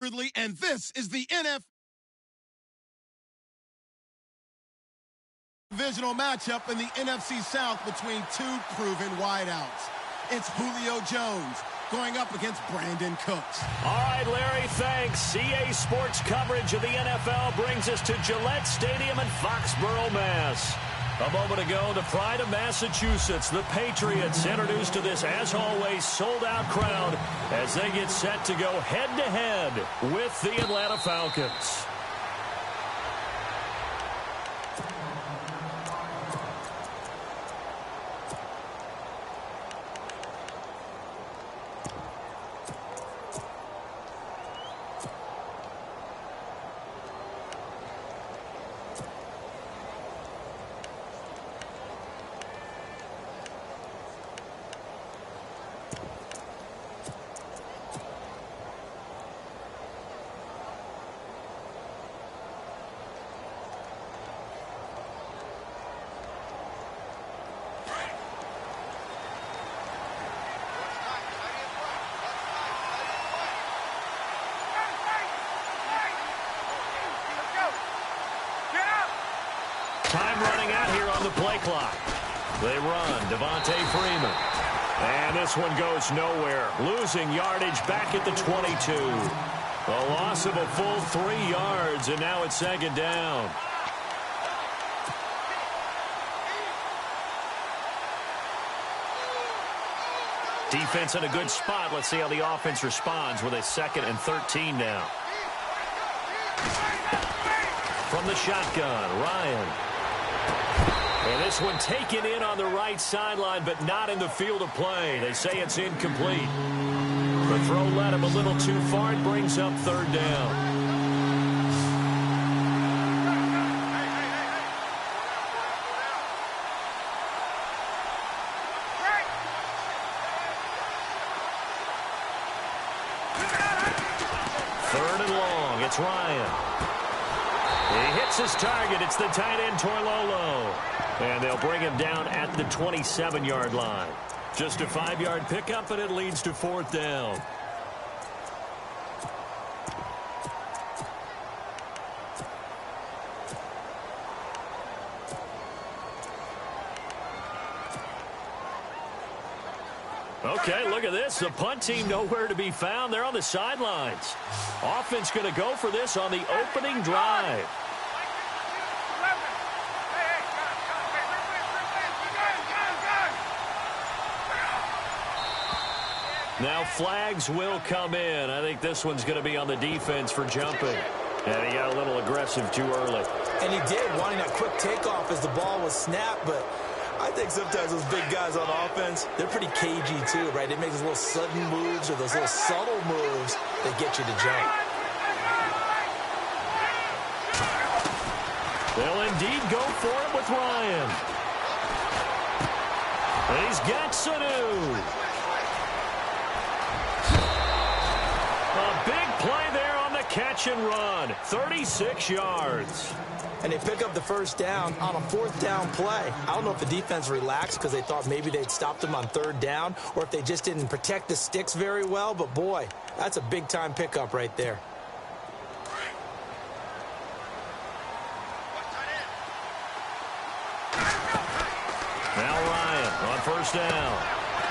And this is the NFL divisional matchup in the NFC South between two proven wideouts. It's Julio Jones going up against Brandon Cooks. All right, Larry, thanks. CA Sports coverage of the NFL brings us to Gillette Stadium in Foxborough, Mass. A moment ago, the pride of Massachusetts, the Patriots, introduced to this, as always, sold-out crowd as they get set to go head-to-head with the Atlanta Falcons. Time running out here on the play clock. They run, Devontae Freeman. And this one goes nowhere. Losing yardage back at the 22. A loss of a full 3 yards, and now it's second down. Defense in a good spot. Let's see how the offense responds with a 2nd and 13 now. From the shotgun, Ryan. And this one taken in on the right sideline, but not in the field of play. They say it's incomplete. The throw led him a little too far. It brings up 3rd down. It's Ryan. He hits his target. It's the tight end, Torlolo. And they'll bring him down at the 27-yard line. Just a 5-yard pickup, and it leads to 4th down. Okay, look at this. The punt team nowhere to be found. They're on the sidelines. Offense going to go for this on the opening drive. Now flags will come in. I think this one's going to be on the defense for jumping. And he got a little aggressive too early. And he did, wanting that quick takeoff as the ball was snapped, but I think sometimes those big guys on offense, they're pretty cagey too, right? They make those little sudden moves or those little subtle moves that get you to jump. They'll indeed go for it with Ryan. And he's got Sanu. A big play there on the catch and run. 36 yards. And they pick up the 1st down on a 4th down play. I don't know if the defense relaxed because they thought maybe they'd stopped them on 3rd down or if they just didn't protect the sticks very well. But, boy, that's a big-time pickup right there. Now Ryan on 1st down.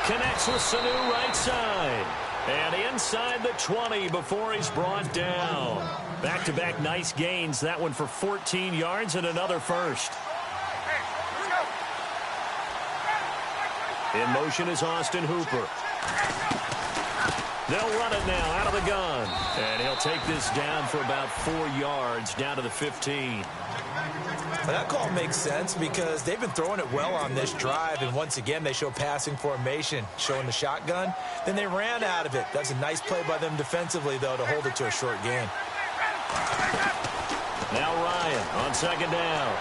Connects with Sanu right side. And inside the 20 before he's brought down. Back-to-back nice gains. That one for 14 yards and another first. In motion is Austin Hooper. They'll run it now out of the gun. And he'll take this down for about 4 yards down to the 15. Well, that call makes sense because they've been throwing it well on this drive, and once again they show passing formation, showing the shotgun. Then they ran out of it. That's a nice play by them defensively, though, to hold it to a short gain. Now Ryan on 2nd down.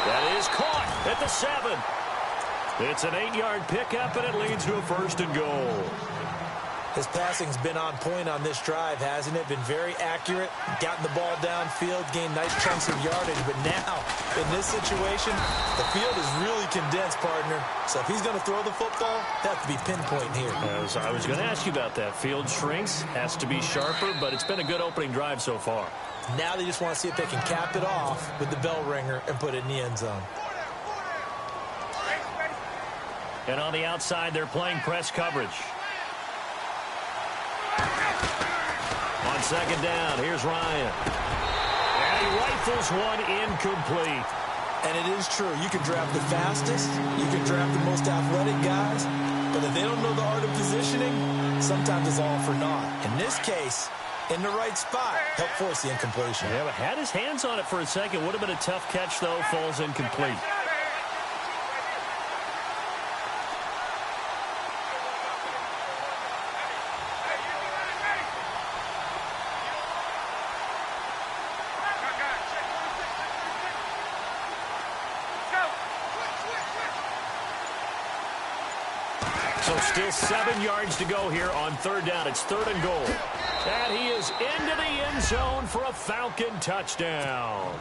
That is caught at the 7. It's an 8-yard pickup, and it leads to a 1st and goal. His passing's been on point on this drive, hasn't it? Been very accurate, gotten the ball downfield, gained nice chunks of yardage. But now, in this situation, the field is really condensed, partner. So if he's going to throw the football, he'll have to be pinpoint here. I was going to ask you about that. Field shrinks, has to be sharper, but it's been a good opening drive so far. Now they just want to see if they can cap it off with the bell ringer and put it in the end zone. And on the outside, they're playing press coverage. On second down, here's Ryan. And he rifles one incomplete. And it is true. You can draft the fastest. You can draft the most athletic guys. But if they don't know the art of positioning, sometimes it's all for naught. In this case, in the right spot, help force the incompletion. Yeah, but had his hands on it for a second. Would have been a tough catch, though. Falls incomplete. So still 7 yards to go here on third down. It's 3rd and goal. And he is into the end zone for a Falcon touchdown.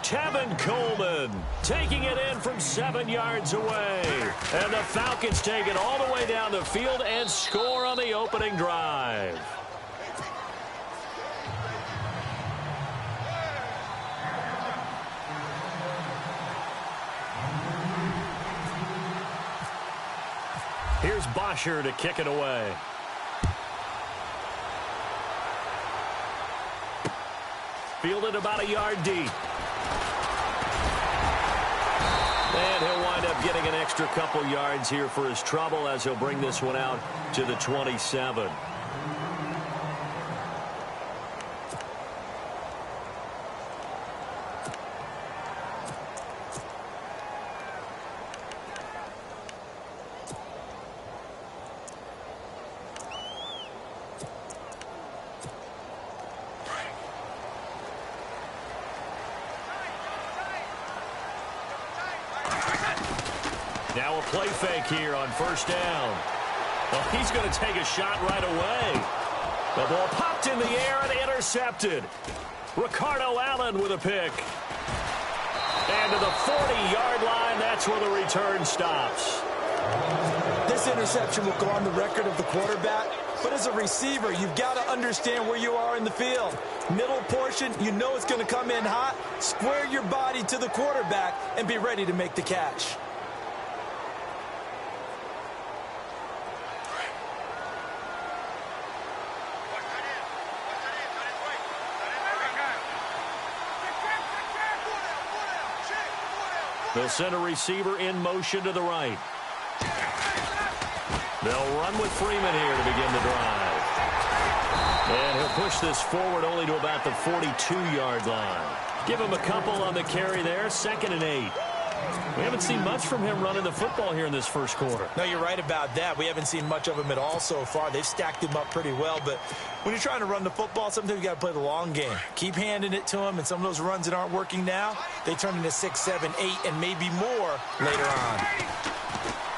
Tevin Coleman taking it in from 7 yards away. And the Falcons take it all the way down the field and score on the opening drive. Here's Bosher to kick it away. Fielded about a yard deep. And he'll wind up getting an extra couple yards here for his trouble as he'll bring this one out to the 27. Now a play fake here on first down. Well, he's going to take a shot right away. The ball popped in the air and intercepted. Ricardo Allen with a pick. And to the 40-yard line, that's where the return stops. This interception will go on the record of the quarterback, but as a receiver, you've got to understand where you are in the field. Middle portion, you know it's going to come in hot. Square your body to the quarterback and be ready to make the catch. They'll send a receiver in motion to the right. They'll run with Freeman here to begin the drive. And he'll push this forward only to about the 42-yard line. Give him a couple on the carry there, 2nd and 8. We haven't seen much from him running the football here in this first quarter. No, you're right about that. We haven't seen much of him at all so far. They've stacked him up pretty well, but when you're trying to run the football, sometimes you got to play the long game. Keep handing it to him, and some of those runs that aren't working now, they turn into 6, 7, 8, and maybe more later on.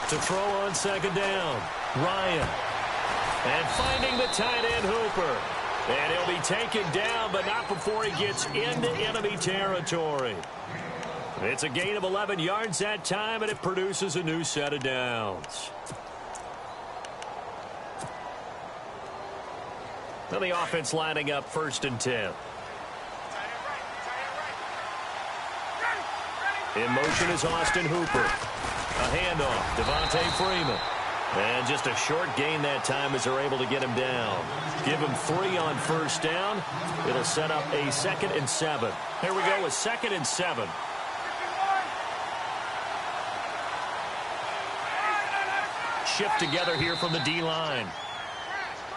To throw on second down, Ryan. And finding the tight end, Hooper. And he'll be taken down, but not before he gets into enemy territory. It's a gain of 11 yards that time, and it produces a new set of downs. Now the offense lining up 1st and 10. In motion is Austin Hooper. A handoff, Devontae Freeman. And just a short gain that time as they're able to get him down. Give him 3 on first down. It'll set up a 2nd and 7. Here we go with 2nd and 7. Shift together here from the D-line.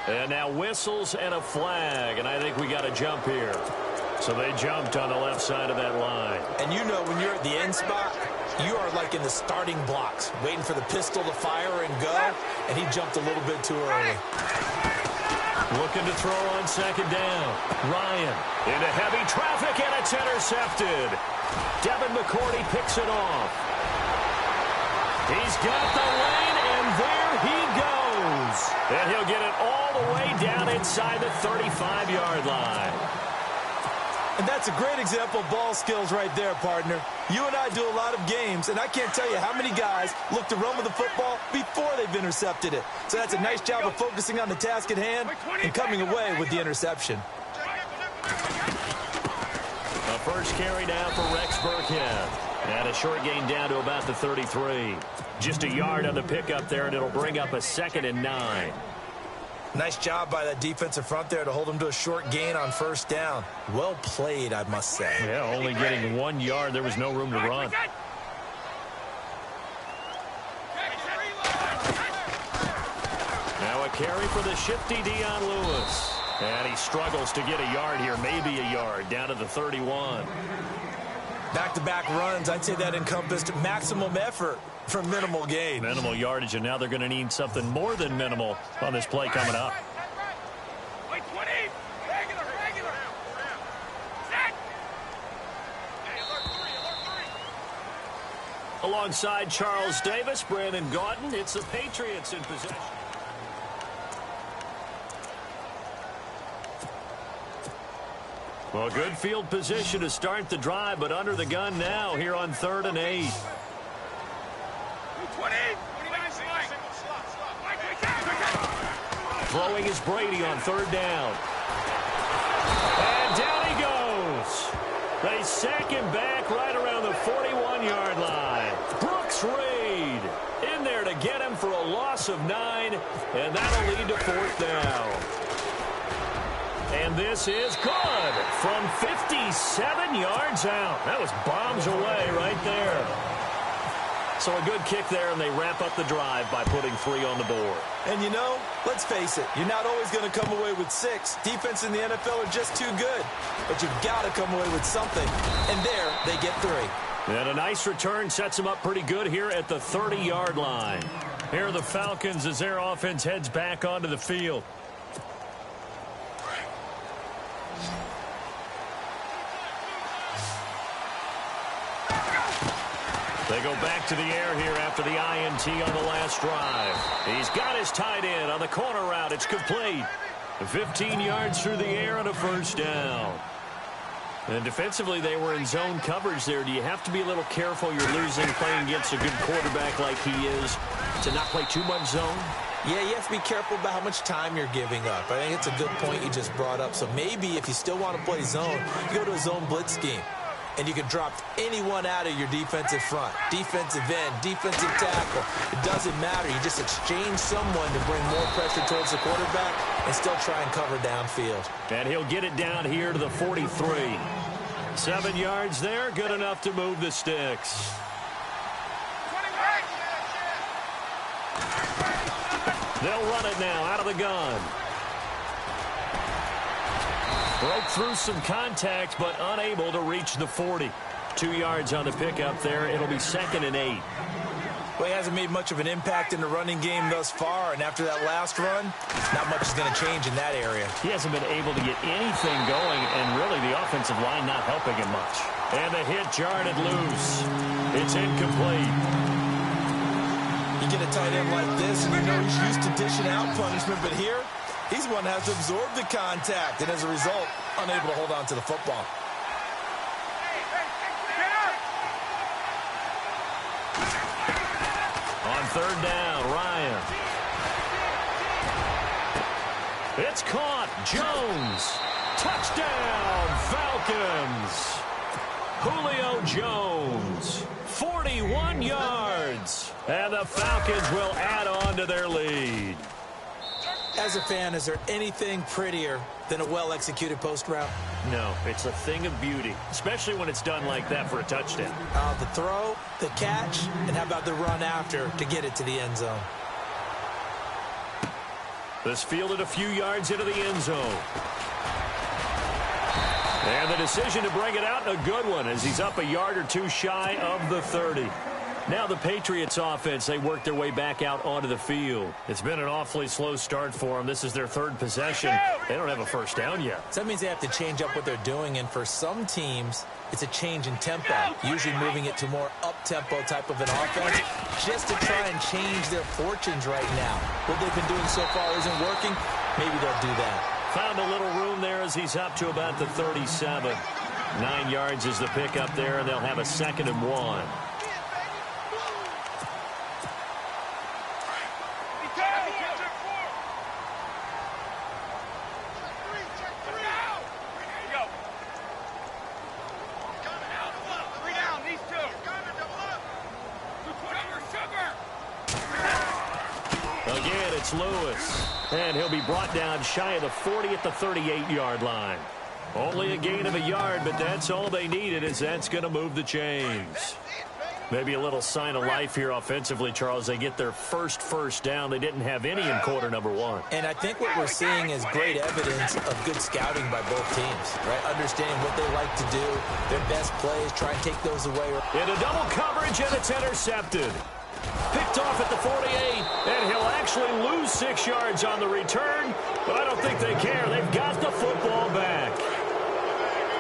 And now whistles and a flag, and I think we got a jump here. So they jumped on the left side of that line. And you know when you're at the end spot, you are like in the starting blocks, waiting for the pistol to fire and go, and he jumped a little bit too early. Looking to throw on second down. Ryan into heavy traffic, and it's intercepted. Devin McCourty picks it off. He's got the lane, and there he goes. goes. And he'll get it all the way down inside the 35-yard line. And that's a great example of ball skills right there, partner. You and I do a lot of games, and I can't tell you how many guys look to run with the football before they've intercepted it. So that's a nice job of focusing on the task at hand and coming away with the interception. The first carry now for Rex Burkhead. And a short gain down to about the 33. Just a yard on the pickup there, and it'll bring up a 2nd and 9. Nice job by that defensive front there to hold him to a short gain on first down. Well played, I must say. Yeah, only getting 1 yard. There was no room to run. Now a carry for the shifty Dion Lewis. And he struggles to get a yard here, maybe a yard, down to the 31. Back-to-back runs, I'd say that encompassed maximum effort for minimal gain. Minimal yardage, and now they're going to need something more than minimal on this play coming up. Alongside Charles Davis, Brandon Gaudin, it's the Patriots in possession. Well, good field position to start the drive, but under the gun now here on 3rd and 8. Throwing is Brady on 3rd down. And down he goes. They sack him back right around the 41-yard line. Brooks Reed in there to get him for a loss of 9, and that'll lead to 4th down. And this is good from 57 yards out. That was bombs away right there. So a good kick there, and they wrap up the drive by putting 3 on the board. And you know, let's face it, you're not always going to come away with 6. Defense in the NFL are just too good. But you've got to come away with something. And there, they get 3. And a nice return sets them up pretty good here at the 30-yard line. Here are the Falcons as their offense heads back onto the field. They go back to the air here after the INT on the last drive. He's got his tight end on the corner route. It's complete. 15 yards through the air and a 1st down. And defensively, they were in zone coverage there. Do you have to be a little careful? You're losing playing against a good quarterback like he is to not play too much zone? Yeah, you have to be careful about how much time you're giving up. I think it's a good point you just brought up. So maybe if you still want to play zone, you go to a zone blitz scheme. And you can drop anyone out of your defensive front. Defensive end, defensive tackle. It doesn't matter. You just exchange someone to bring more pressure towards the quarterback and still try and cover downfield. And he'll get it down here to the 43. 7 yards there, good enough to move the sticks. They'll run it now out of the gun. Broke through some contact, but unable to reach the 40. 2 yards on the pickup there. It'll be 2nd and 8. Well, he hasn't made much of an impact in the running game thus far, and after that last run, not much is going to change in that area. He hasn't been able to get anything going, and really the offensive line not helping him much. And the hit jarred it loose. It's incomplete. You get a tight end like this, and you know he's used to dishing out punishment, but here, he's one that has to absorb the contact, and as a result, unable to hold on to the football. On 3rd down, Ryan. It's caught. Jones. Touchdown, Falcons. Julio Jones. 41 yards. And the Falcons will add on to their lead. As a fan, is there anything prettier than a well-executed post route? No, it's a thing of beauty, especially when it's done like that for a touchdown. The throw, the catch, and how about the run after to get it to the end zone? This fielded a few yards into the end zone. And the decision to bring it out, a good one, as he's up a yard or two shy of the 30. Now the Patriots offense, they work their way back out onto the field. It's been an awfully slow start for them. This is their third possession. They don't have a first down yet. So that means they have to change up what they're doing, and for some teams, it's a change in tempo, usually moving it to more up-tempo type of an offense just to try and change their fortunes right now. What they've been doing so far isn't working. Maybe they'll do that. Found a little room there as he's up to about the 37. 9 yards is the pickup there, and they'll have a 2nd and 1. Again, it's Lewis. And he'll be brought down shy of the 40 at the 38-yard line. Only a gain of a yard, but that's all they needed, as that's going to move the chains. Maybe a little sign of life here offensively, Charles. They get their first down. They didn't have any in quarter number 1. And I think what we're seeing is great evidence of good scouting by both teams, right? Understanding what they like to do, their best plays, try and take those away. Into double coverage, and it's intercepted. Picked off at the 48, and he'll actually lose 6 yards on the return, but I don't think they care. They've got the football back.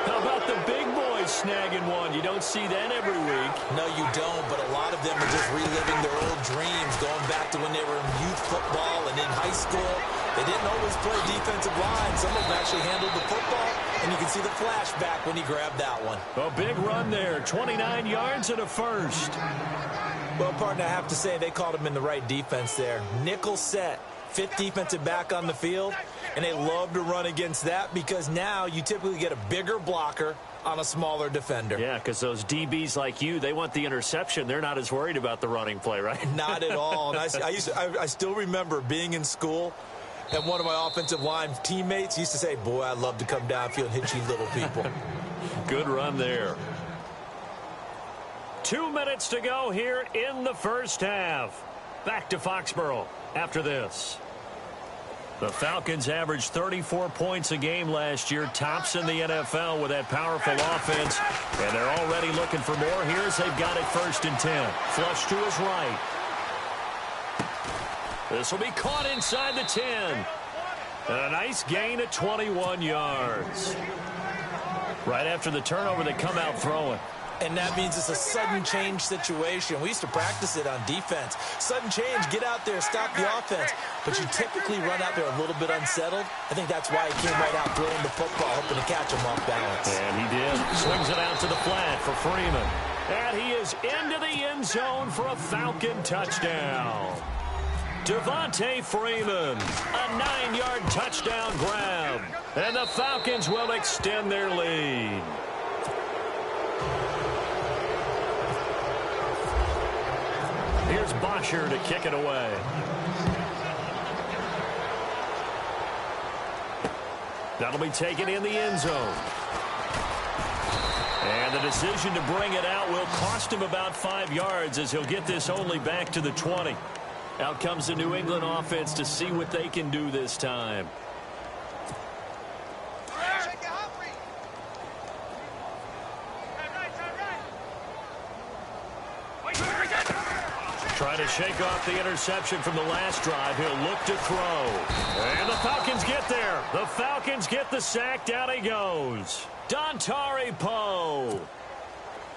How about the big boys snagging one? You don't see that every week. No, you don't, but a lot of them are just reliving their old dreams, going back to when they were in youth football and in high school. They didn't always play defensive line. Some of them actually handled the football, and you can see the flashback when he grabbed that one. A big run there, 29 yards and a first. Well, partner, I have to say they called him in the right defense there. Nickel set, 5th defensive back on the field, and they love to run against that because now you typically get a bigger blocker on a smaller defender. Yeah, because those DBs like you, they want the interception. They're not as worried about the running play, right? Not at all. And I still remember being in school, and one of my offensive line teammates used to say, boy, I'd love to come downfield and hit you little people. Good run there. 2 minutes to go here in the first half. Back to Foxborough after this. The Falcons averaged 34 points a game last year, tops in the NFL with that powerful offense, and they're already looking for more. Here's they've got it 1st and 10. Flush to his right. This will be caught inside the 10. And a nice gain at 21 yards. Right after the turnover, they come out throwing. And that means it's a sudden change situation. We used to practice it on defense. Sudden change, get out there, stop the offense. But you typically run out there a little bit unsettled. I think that's why he came right out throwing the football, hoping to catch him off balance. And he did. Swings it out to the flat for Freeman. And he is into the end zone for a Falcon touchdown. Devontae Freeman, a 9-yard touchdown grab. And the Falcons will extend their lead. Here's Bosher to kick it away. That'll be taken in the end zone. And the decision to bring it out will cost him about 5 yards as he'll get this only back to the 20. Out comes the New England offense to see what they can do this time. Trying to shake off the interception from the last drive. He'll look to throw. And the Falcons get there. The Falcons get the sack. Down he goes. Dontari Poe.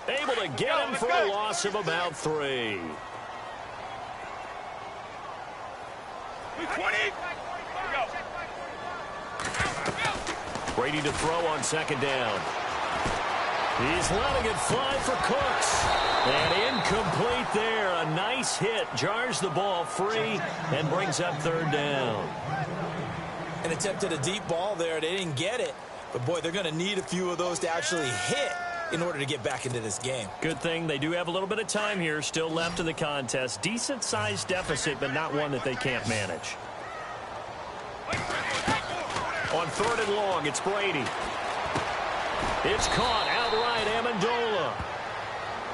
Able to get him for a loss of about 3. 20. Brady to throw on 2nd down. He's letting it fly for Cooks. And incomplete there. A nice hit. Jars the ball free and brings up 3rd down. And attempted a deep ball there. They didn't get it. But, boy, they're going to need a few of those to actually hit in order to get back into this game. Good thing they do have a little bit of time here still left in the contest. Decent-sized deficit, but not one that they can't manage. On 3rd and long, it's Brady. It's caught outright, Amendola.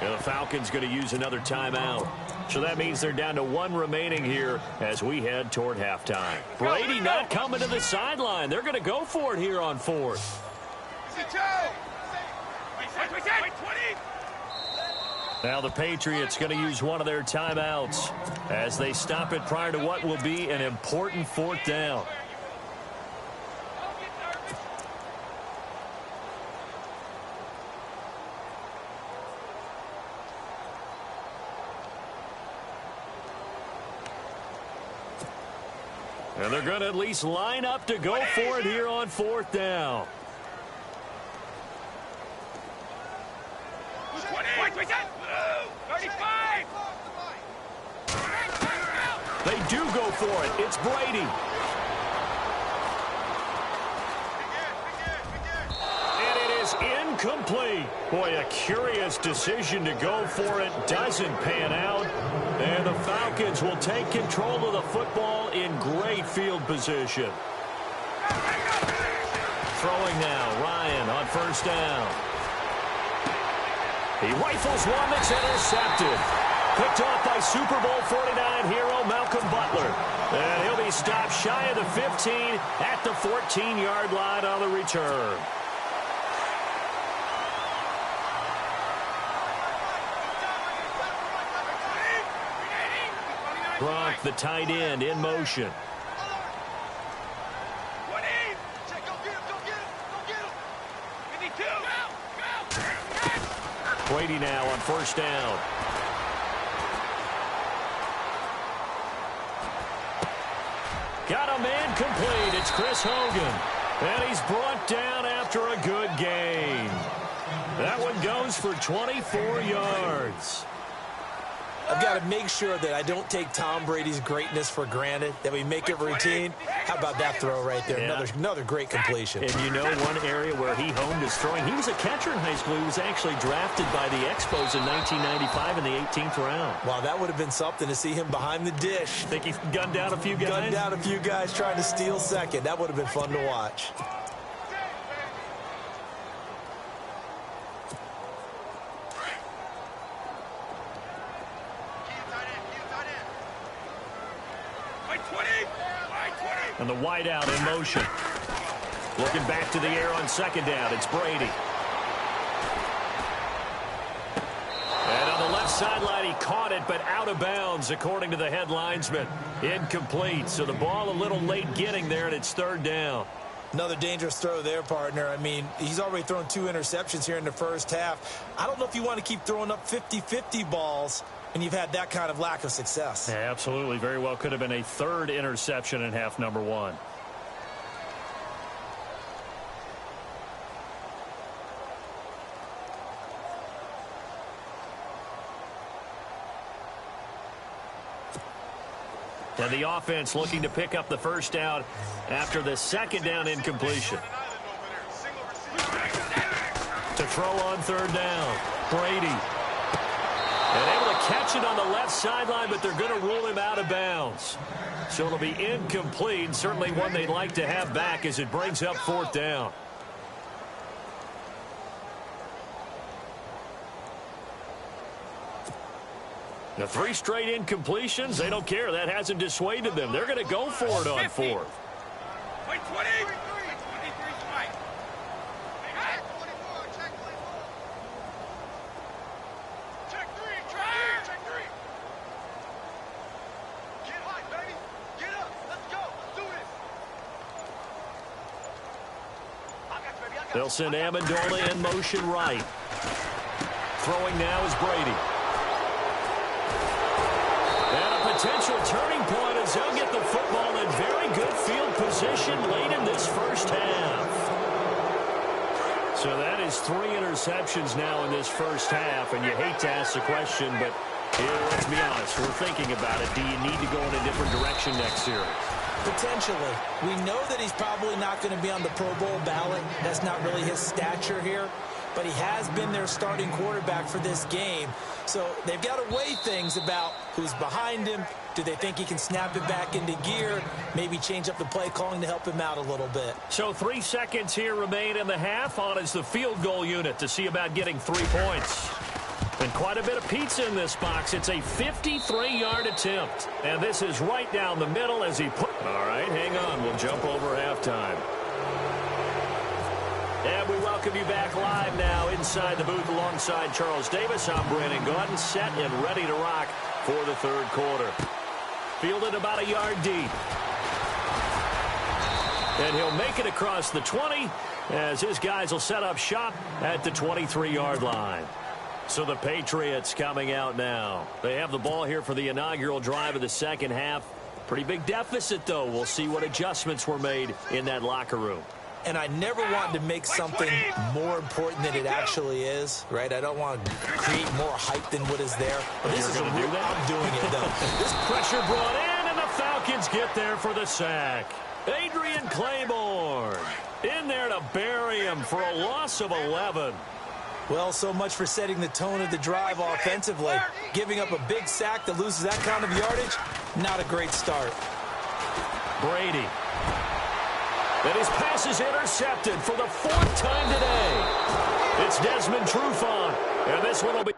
And the Falcons going to use another timeout. So that means they're down to 1 remaining here as we head toward halftime. Brady not coming to the sideline. They're going to go for it here on 4th. Now the Patriots going to use one of their timeouts as they stop it prior to what will be an important fourth down. And they're going to at least line up to go for it here on fourth down. They do go for it. It's Brady. And it is incomplete. Boy, a curious decision to go for it. Doesn't pan out. And the Falcons will take control of the football in great field position. Throwing now, Ryan on first down. He rifles one that's intercepted. Picked off by Super Bowl 49 hero Malcolm Butler. And he'll be stopped shy of the 15 at the 14-yard line on the return. Gronk, the tight end, in motion. Brady now on first down. Got a man complete. It's Chris Hogan. And he's brought down after a good gain. That one goes for 24 yards. I've got to make sure that I don't take Tom Brady's greatness for granted, that we make it routine. How about that throw right there? Yeah. Another great completion. And you know one area where he honed his throwing, he was a catcher in high school. He was actually drafted by the Expos in 1995 in the 18th round. Wow, that would have been something to see him behind the dish. Think he gunned down a few guys? Gunned down a few guys trying to steal second. That would have been fun to watch. And the wideout in motion. Looking back to the air on second down. It's Brady. And on the left sideline, he caught it, but out of bounds, according to the head linesman. Incomplete. So the ball a little late getting there, and it's third down. Another dangerous throw there, partner. I mean, he's already thrown 2 interceptions here in the first half. I don't know if you want to keep throwing up 50-50 balls and you've had that kind of lack of success. Yeah, absolutely. Very well could have been a third interception in half number 1. And the offense looking to pick up the first down after the second down incompletion. To throw on third down, Brady. And able to catch it on the left sideline, but they're going to rule him out of bounds. So it'll be incomplete. Certainly one they'd like to have back as it brings up fourth down. The 3 straight incompletions, they don't care. That hasn't dissuaded them. They're going to go for it on fourth. They'll send Amendola in motion right. Throwing now is Brady. And a potential turning point as they'll get the football in very good field position late in this first half. So that is 3 interceptions now in this first half, and you hate to ask the question, but here, let's be honest, we're thinking about it. Do you need to go in a different direction next series? Potentially. We know that he's probably not going to be on the Pro Bowl ballot. That's not really his stature here. But he has been their starting quarterback for this game. So they've got to weigh things about who's behind him. Do they think he can snap it back into gear? Maybe change up the play calling to help him out a little bit. So 3 seconds here remain in the half. On is the field goal unit to see about getting 3 points. And quite a bit of pizza in this box. It's a 53-yard attempt. And this is right down the middle as he put... All right, hang on. We'll jump over halftime. And we welcome you back live now inside the booth alongside Charles Davis. I'm Brandon Gaudin, set and ready to rock for the third quarter. Fielded about a yard deep. And he'll make it across the 20 as his guys will set up shop at the 23-yard line. So the Patriots coming out now. They have the ball here for the inaugural drive of the second half. Pretty big deficit, though. We'll see what adjustments were made in that locker room. And I never wanted to make something more important than it actually is, right? I don't want to create more hype than what is there. But this is I'm doing it, though. This pressure brought in, and the Falcons get there for the sack. Adrian Claiborne in there to bury him for a loss of 11. Well, so much for setting the tone of the drive offensively. Giving up a big sack that loses that kind of yardage, not a great start. Brady. And his pass is intercepted for the fourth time today. It's Desmond Trufant, and this one will be